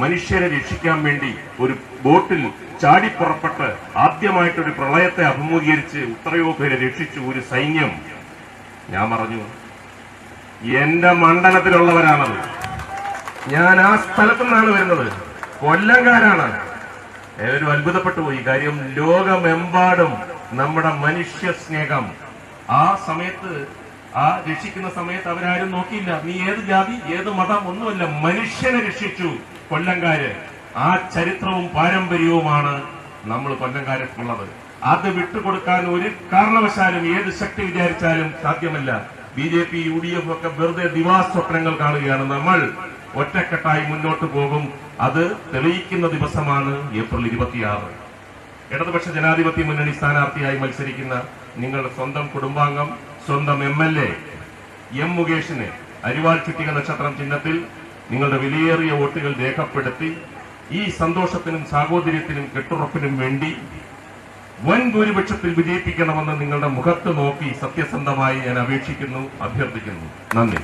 മനുഷ്യരെ രക്ഷിക്കാൻ വേണ്ടി ഒരു ബോട്ടിൽ ചാടിപ്പുറപ്പെട്ട് ആദ്യമായിട്ടൊരു പ്രളയത്തെ അഭിമുഖീകരിച്ച് എത്രയോ പേരെ രക്ഷിച്ചു ഒരു സൈന്യം. ഞാൻ പറഞ്ഞു, എന്റെ മണ്ഡലത്തിലുള്ളവരാണത്. ഞാൻ ആ സ്ഥലത്തു നിന്നാണ് വരുന്നത്, കൊല്ലംകാരാണ്. ഏവരും അത്ഭുതപ്പെട്ടു പോയി. കാര്യം ലോകമെമ്പാടും നമ്മുടെ മനുഷ്യ സ്നേഹം ആ സമയത്ത്, ആ രക്ഷിക്കുന്ന സമയത്ത് അവരാരും നോക്കിയില്ല, നീ ഏത് ജാതി ഏത് മതം ഒന്നുമല്ല, മനുഷ്യനെ രക്ഷിച്ചു കൊല്ലംകാര്. ആ ചരിത്രവും പാരമ്പര്യവുമാണ് നമ്മൾ കൊല്ലംകാർക്കുള്ളത്. അത് വിട്ടുകൊടുക്കാൻ ഒരു കാരണവശാലും ഏത് ശക്തി വിചാരിച്ചാലും സാധ്യമല്ല. BJP UDF ഒക്കെ വെറുതെ ദിവാസ്വപ്നങ്ങൾ കാണുകയാണ്. നമ്മൾ ഒറ്റക്കെട്ടായി മുന്നോട്ട് പോകും. അത് തെളിയിക്കുന്ന ദിവസമാണ് ഏപ്രിൽ 26. ഇടതുപക്ഷ ജനാധിപത്യ മുന്നണി സ്ഥാനാർത്ഥിയായി മത്സരിക്കുന്ന നിങ്ങളുടെ സ്വന്തം കുടുംബാംഗം, സ്വന്തം MLA M. മുകേഷിന് അരിവാൾ ചുറ്റിക നക്ഷത്രം ചിഹ്നത്തിൽ നിങ്ങളുടെ വിലയേറിയ വോട്ടുകൾ രേഖപ്പെടുത്തി ഈ സന്തോഷത്തിനും സാഹോദര്യത്തിനും കെട്ടുറപ്പിനും വേണ്ടി വൻ ഭൂരിപക്ഷത്തിൽ വിജയിപ്പിക്കണമെന്ന് നിങ്ങളുടെ മുഖത്ത് നോക്കി സത്യസന്ധമായി ഞാൻ അപേക്ഷിക്കുന്നു, അഭ്യർത്ഥിക്കുന്നു. നന്ദി.